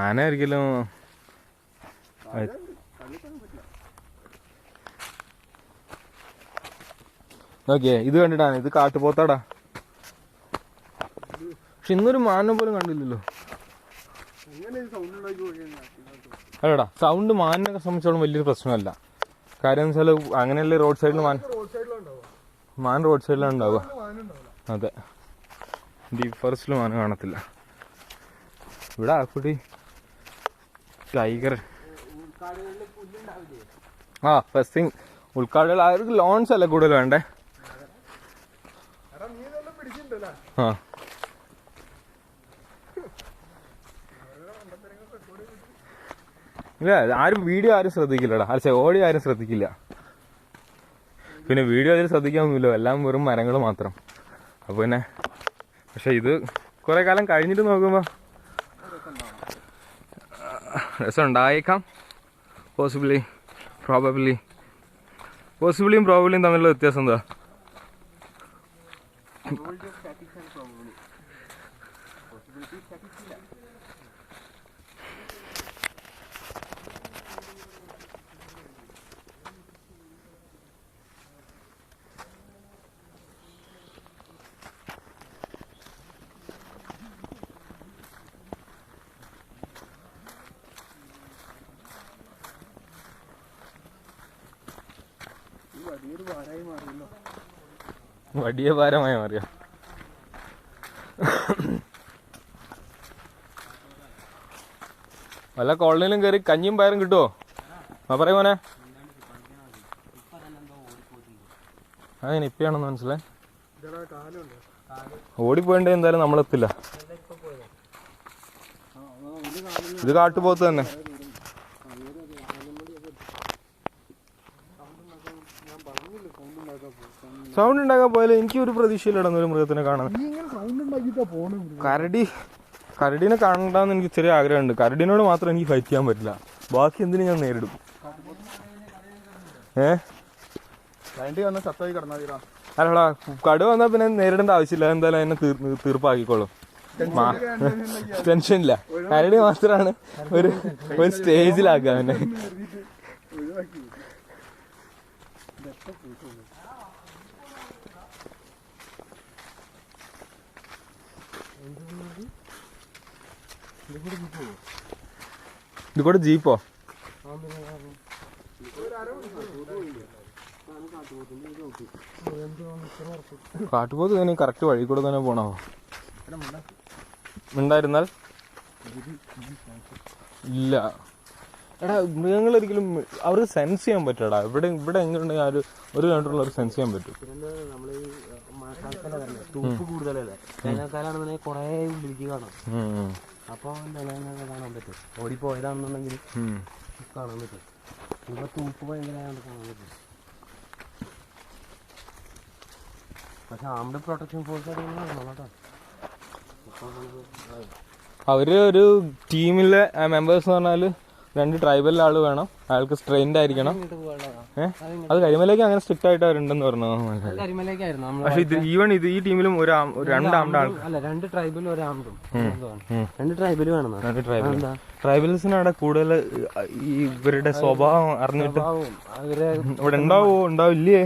ആന ഒരിക്കലും നോക്കിയേ, ഇത് കണ്ടിട്ടാണ്, ഇത് കാട്ടുപോത്താടാ. പക്ഷെ ഇന്നൊരു മാനിനെ പോലും കണ്ടില്ലല്ലോ. അല്ലടാ, സൗണ്ട് മാനിനെ സംബന്ധിച്ചോളം വലിയൊരു പ്രശ്നമല്ല. കാര്യം എന്ന് വെച്ചാൽ അങ്ങനെയല്ലേ റോഡ് സൈഡിൽ മാൻ റോഡ് സൈഡിലാണ് ഉണ്ടാവുക. അതെ, ഡീപ് ഫോറസ്റ്റിൽ മാൻ കാണത്തില്ല. ഇവിടെ ആക്കുട്ടി ടൈഗർ. ഫസ്റ്റ് തിങ് ഉൾക്കാടുകൾ അവർക്ക് ലോൺസ് അല്ല കൂടുതൽ വേണ്ടേ. ആ ഇല്ല, ആരും വീഡിയോ ആരും ശ്രദ്ധിക്കില്ലടാ. ഓടി ആരും ശ്രദ്ധിക്കില്ല. പിന്നെ വീഡിയോ അതിൽ ശ്രദ്ധിക്കാനൊന്നുമില്ല, എല്ലാം വെറും മരങ്ങൾ മാത്രം. അപ്പോൾ പിന്നെ പക്ഷെ ഇത് കുറെ കാലം കഴിഞ്ഞിട്ട് നോക്കുമ്പോൾ രസം ഉണ്ടായേക്കാം. പോസിബിളിയും പ്രോബബിളിയും തമ്മിലുള്ള വ്യത്യാസം എന്താ? വലിയ ഭാരമായി മാറിയ. വല്ല കോളനിയിലും കയറി കഞ്ഞിയും പയറും കിട്ടുമോ? പറയും മോനെ. അതിന് ഇപ്പയാണെന്ന് മനസ്സിലായി. ഓടിപ്പോയിണ്ടേ എന്തായാലും നമ്മളെത്തില്ല. ഇത് കാട്ടുപോത്ത് തന്നെ. സൗണ്ട് ഉണ്ടാക്കാൻ പോയാലും എനിക്ക് ഒരു പ്രതീക്ഷയിലിടുന്ന ഒരു മൃഗത്തിനെ കാണാൻ. കരടീനെ കാണണ്ടെന്ന് എനിക്ക് ചെറിയ ആഗ്രഹമുണ്ട്. കരടീനോട് മാത്രം എനിക്ക് ഫൈറ്റ് ചെയ്യാൻ പറ്റില്ല. ബാക്കി എന്തിനും ഞാൻ നേരിടും. അല്ലടാ, കടുവ വന്നാൽ പിന്നെ നേരിടേണ്ട ആവശ്യമില്ല. എന്തായാലും അതിനെ തീർപ്പാക്കിക്കോളും. ടെൻഷനില്ല. കരടി മാത്രമാണ് ഒരു സ്റ്റേജിലാക്കുക അവനെ. ഇത് കൂടെ ജീപ്പോ? കാട്ടുപോത്ത് തന്നെ കറക്റ്റ് വഴി കൂടെ തന്നെ പോണോ? ഉണ്ടായിരുന്നാൽ ഇല്ല. എടാ, മൃഗങ്ങളൊരിക്കലും അവർക്ക് സെൻസ് ചെയ്യാൻ പറ്റടാ. ഇവിടെ എങ്ങനെയുണ്ടെങ്കിൽ ആ ഒരു കിലോമീറ്ററുള്ള സെൻസ് ചെയ്യാൻ പറ്റും. തൂപ്പ് കൂടുതലല്ലേ, വേനൽക്കാലാണെന്നുണ്ടെങ്കിൽ കുറെ ഉള്ളിലേക്ക് കാണാം. അപ്പൊ കാണാൻ പറ്റും. ഓടിപ്പോയതാണെന്നുണ്ടെങ്കിൽ കാണാൻ പറ്റും. ഇവിടെ തൂപ്പ് ഭയങ്കര കാണാൻ പറ്റും. പക്ഷെ ആംഡ് പ്രൊട്ടക്ഷൻ ഫോഴ്സ് കേട്ടോ. അവര് ഒരു ടീമിലെ മെമ്പേഴ്സ് എന്ന് പറഞ്ഞാല് 2 ട്രൈബൽ ആള് വേണം. അയാൾക്ക് സ്ട്രെയിൻഡ് ആയിരിക്കണം. അത് കരിമലേക്ക് അങ്ങനെ സ്ട്രിക്റ്റ് ആയിട്ട് അവരുണ്ടെന്ന് പറഞ്ഞു. പക്ഷെ ഈ ടീമിലും 2 ആംഡ് ആൾ. 2 ട്രൈബലും 1 ആംഡും. 2 ട്രൈബല് വേണം. 2 ട്രൈബൽസിന് അവിടെ കൂടുതൽ ഇവരുടെ സ്വഭാവം അറിഞ്ഞിട്ട് ഇവിടെ ഉണ്ടാവില്ലേ?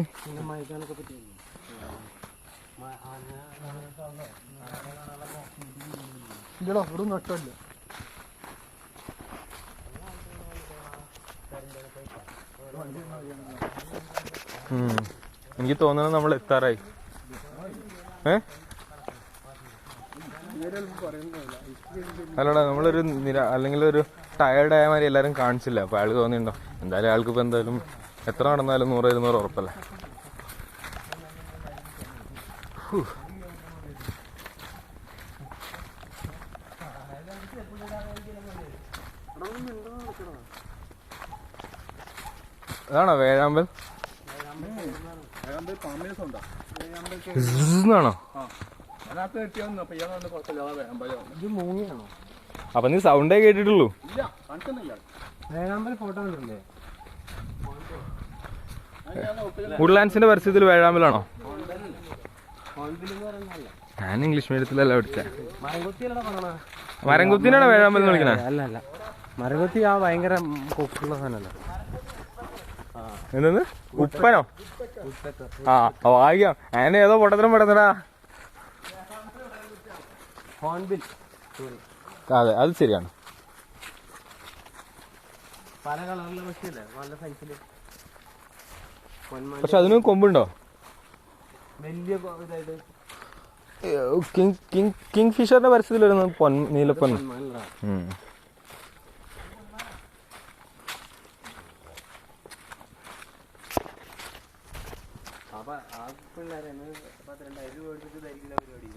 എനിക്ക് തോന്നുന്നത് നമ്മൾ എത്താറായി. അല്ലടാ, നമ്മളൊരു അല്ലെങ്കിൽ ഒരു ടയേർഡ് ആയ മാതിരി എല്ലാരും കാണിച്ചില്ല. അപ്പൊ അയാൾക്ക് തോന്നിയിട്ടുണ്ടോ? എന്തായാലും അയാൾക്ക് ഇപ്പൊ എന്തായാലും എത്ര നടന്നാലും 100-200 ഉറപ്പല്ലേ. അതാണോ വേഴാമ്പൽ? ാണോ? അപ്പൊ നീ സൗണ്ടേ കേട്ടിട്ടുള്ളൂ. വുഡ്ലാൻഡ്സിന്റെ പരിസ്ഥിതിയിൽ വേഴാമ്പലാണോ? ഞാൻ ഇംഗ്ലീഷ് മീഡിയത്തിലല്ല പഠിച്ചേ. മരംകൊത്തിയല്ലടാ പറഞ്ഞ. മരംകുത്തിനാണ് വേഴാമ്പൽ എന്ന് വിളിക്കണേ? അല്ല അല്ല, മരംകൊത്തി ആ ഭയങ്കര കൊക്കുള്ള സാധനമല്ല. എന്തോന്ന് ഉപ്പനോ? ആ വായിക്കാം. അതിന് ഏതോ പൊട്ടത്തിനും പെടുന്നടാ. ഹോൺബിൽ. അതെ അത് ശരിയാണ്. പല കളറിലെ പക്ഷിയല്ലേ, നല്ല സൈസില്. പക്ഷെ അതിന് കൊമ്പുണ്ടോ? വലിയ ഇതായിട്ട് കിങ് ഫിഷറിന്റെ പരസ്യത്തിൽ വരുന്നത് നീലപ്പൊൻ. അപ്പൊ ആ പിള്ളേരെ 12,000 രൂപ എടുത്തിട്ട് ധരിക്കുന്ന പരിപാടി.